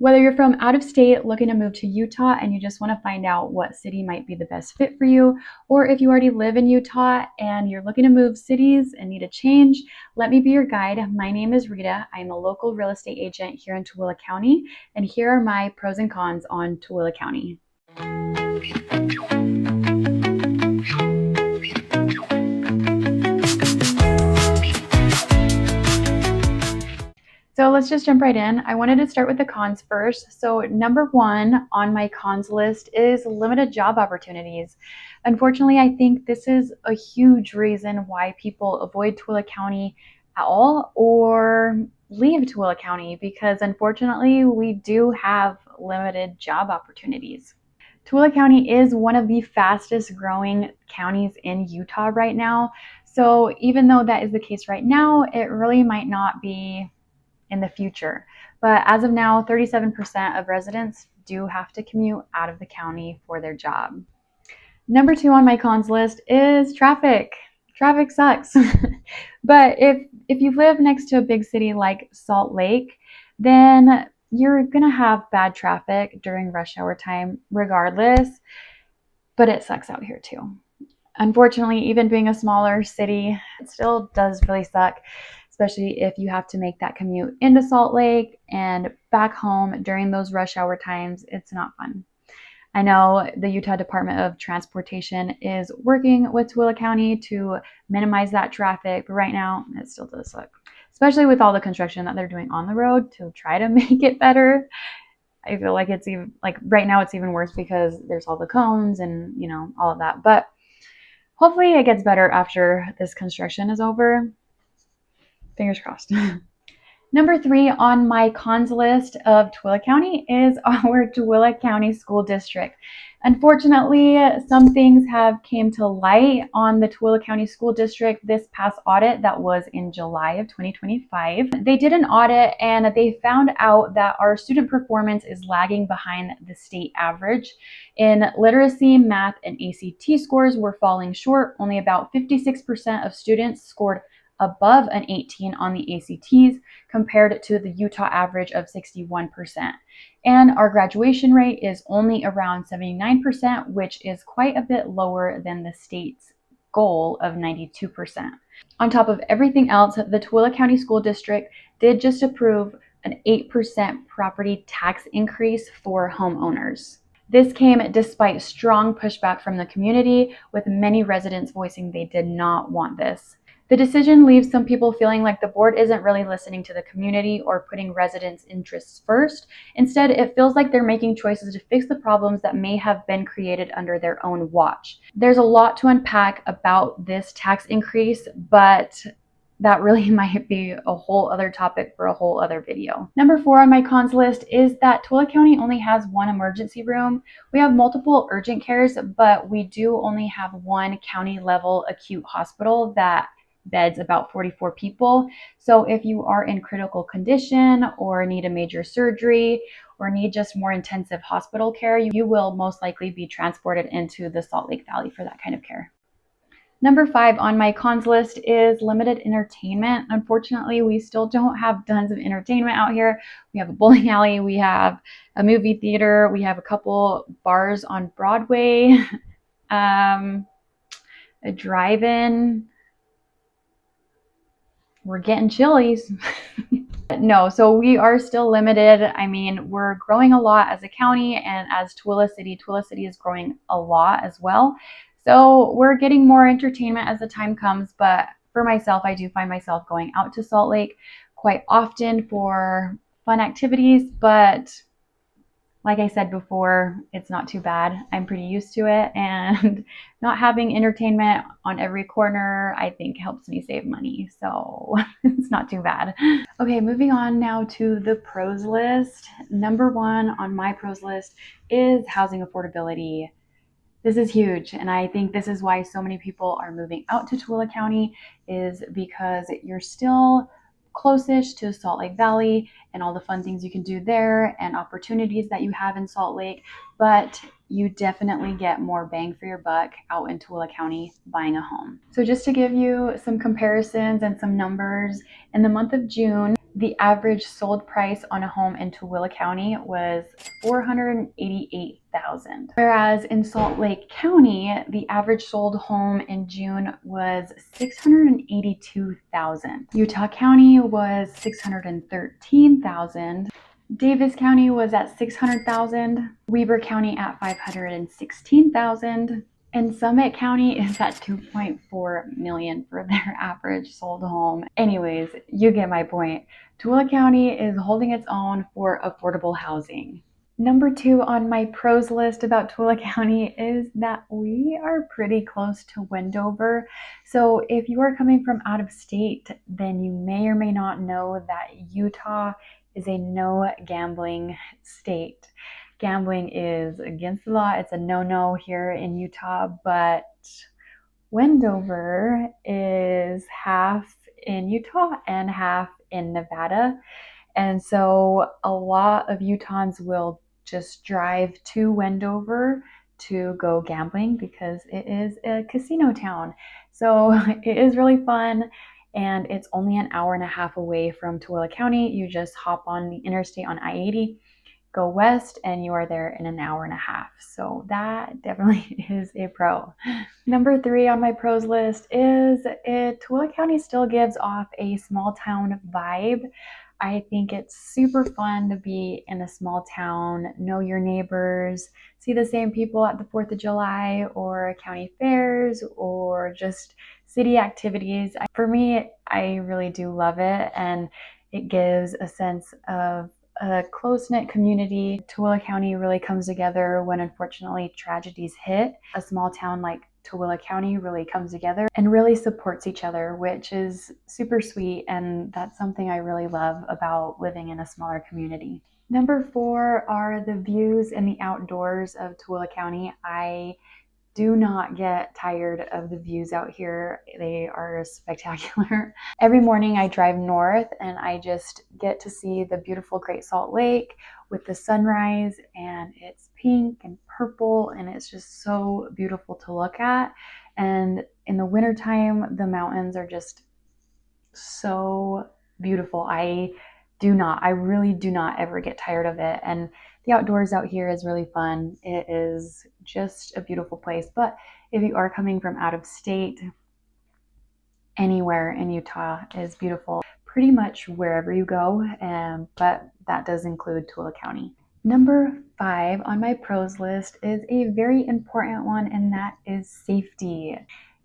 Whether you're from out of state looking to move to Utah and you just want to find out what city might be the best fit for you, or if you already live in Utah and you're looking to move cities and need a change, let me be your guide. My name is Rita. I'm a local real estate agent here in Tooele County, and here are my pros and cons on Tooele County. So let's just jump right in. I wanted to start with the cons first. So number one on my cons list is limited job opportunities. Unfortunately, I think this is a huge reason why people avoid Tooele County at all or leave Tooele County, because unfortunately we do have limited job opportunities. Tooele County is one of the fastest growing counties in Utah right now. So even though that is the case right now, it really might not be in the future. But as of now, 37% of residents do have to commute out of the county for their job. Number two on my cons list is traffic. Traffic sucks. But if you live next to a big city like Salt Lake, then you're gonna have bad traffic during rush hour time regardless, but it sucks out here too. Unfortunately, even being a smaller city, it still does really suck, especially if you have to make that commute into Salt Lake and back home during those rush hour times. It's not fun. I know the Utah Department of Transportation is working with Tooele County to minimize that traffic, but right now it still does suck, especially with all the construction that they're doing on the road to try to make it better. I feel like it's even like right now it's even worse because there's all the cones and all of that. But hopefully it gets better after this construction is over. Fingers crossed. Number three on my cons list of Tooele County is our Tooele County School District. Unfortunately, some things have came to light on the Tooele County School District this past audit that was in July of 2025. They did an audit and they found out that our student performance is lagging behind the state average. In literacy, math, and ACT scores, we're falling short. Only about 56% of students scored above an 18 on the ACTs compared to the Utah average of 61%. And our graduation rate is only around 79%, which is quite a bit lower than the state's goal of 92%. On top of everything else, the Tooele County School District did just approve an 8% property tax increase for homeowners. This came despite strong pushback from the community, with many residents voicing they did not want this. The decision leaves some people feeling like the board isn't really listening to the community or putting residents' interests first. Instead, it feels like they're making choices to fix the problems that may have been created under their own watch. There's a lot to unpack about this tax increase, but that really might be a whole other topic for a whole other video. Number four on my cons list is that Tooele County only has one emergency room. We have multiple urgent cares, but we do only have one county level acute hospital that beds about 44 people. So if you are in critical condition or need a major surgery or need just more intensive hospital care, you will most likely be transported into the Salt Lake Valley for that kind of care. Number five on my cons list is limited entertainment. Unfortunately, we still don't have tons of entertainment out here. We have a bowling alley, we have a movie theater, we have a couple bars on Broadway, a drive-in. We're getting Chili's. No, so we are still limited. I mean, we're growing a lot as a county, and as Tooele City is growing a lot as well. So we're getting more entertainment as the time comes, but for myself, I do find myself going out to Salt Lake quite often for fun activities, but like I said before, it's not too bad. I'm pretty used to it, and not having entertainment on every corner, I think helps me save money. So it's not too bad. Okay, moving on now to the pros list. Number one on my pros list is housing affordability. This is huge, and I think this is why so many people are moving out to Tooele County, is because you're still closest to Salt Lake Valley and all the fun things you can do there and opportunities that you have in Salt Lake, but you definitely get more bang for your buck out in Tooele County buying a home. So just to give you some comparisons and some numbers, in the month of June, the average sold price on a home in Tooele County was $488,000. Whereas in Salt Lake County, the average sold home in June was $682,000. Utah County was $613,000. Davis County was at $600,000. Weber County at $516,000. And Summit County is at $2.4 million for their average sold home. Anyways, you get my point. Tooele County is holding its own for affordable housing. Number 2 on my pros list about Tooele County is that we are pretty close to Wendover. So if you are coming from out of state, then you may or may not know that Utah is a no gambling state. Gambling is against the law. It's a no-no here in Utah, but Wendover is half in Utah and half in Nevada. And so a lot of Utahns will just drive to Wendover to go gambling because it is a casino town. So it is really fun. And it's only an hour and a half away from Tooele County. You just hop on the interstate on I-80, go west, and you are there in an hour and a half. So that definitely is a pro. Number 3 on my pros list is Tooele County still gives off a small town vibe. I think it's super fun to be in a small town, know your neighbors, see the same people at the 4th of July or county fairs or just city activities. For me, I really do love it, and it gives a sense of a close-knit community. Tooele County really comes together when unfortunately tragedies hit. A small town like Tooele County really comes together and really supports each other, which is super sweet, and that's something I really love about living in a smaller community. Number 4 are the views and the outdoors of Tooele County. I do not get tired of the views out here. They are spectacular. Every morning I drive north and I just get to see the beautiful Great Salt Lake with the sunrise, and it's pink and purple and it's just so beautiful to look at. And in the wintertime, the mountains are just so beautiful. I really do not ever get tired of it. And the outdoors out here is really fun. It is just a beautiful place. But if you are coming from out of state, anywhere in Utah is beautiful. Pretty much wherever you go, but that does include Tooele County. Number 5 on my pros list is a very important one, and that is safety.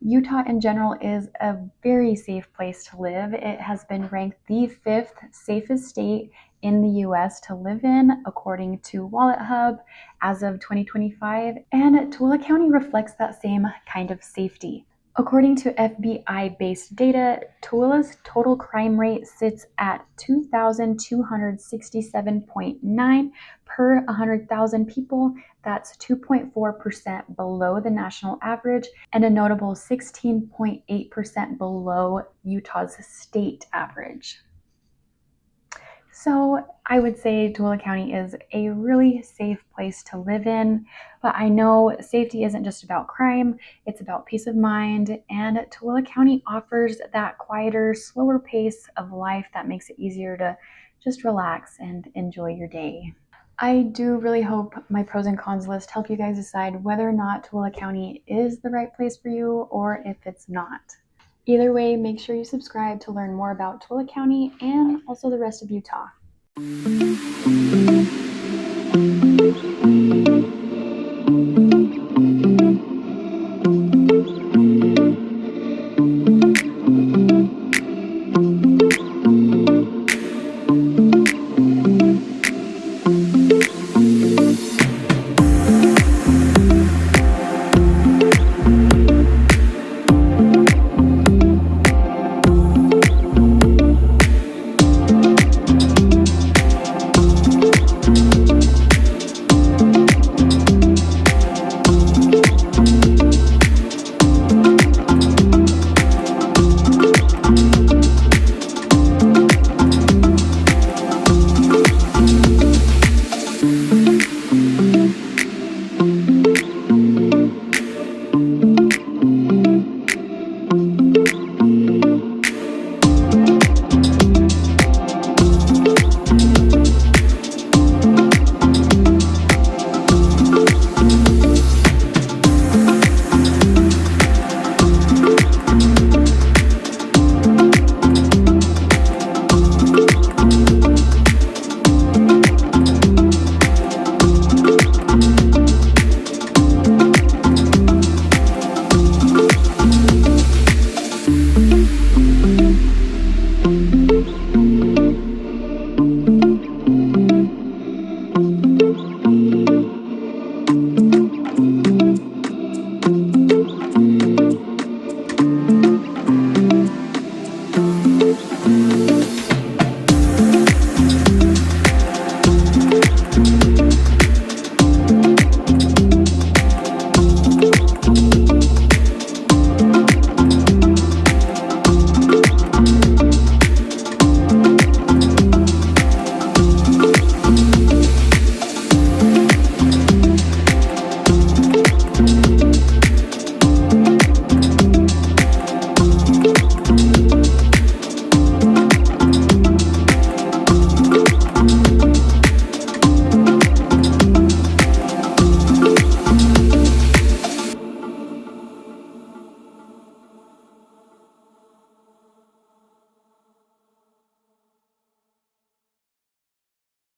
Utah in general is a very safe place to live. It has been ranked the 5th safest state in the US to live in, according to Wallet Hub, as of 2025, and Tooele County reflects that same kind of safety. According to FBI-based data, Tooele's total crime rate sits at 2,267.9 per 100,000 people. That's 2.4% below the national average and a notable 16.8% below Utah's state average. So I would say Tooele County is a really safe place to live in, but I know safety isn't just about crime, it's about peace of mind, and Tooele County offers that quieter, slower pace of life that makes it easier to just relax and enjoy your day. I do really hope my pros and cons list help you guys decide whether or not Tooele County is the right place for you or if it's not. Either way, make sure you subscribe to learn more about Tooele County and also the rest of Utah.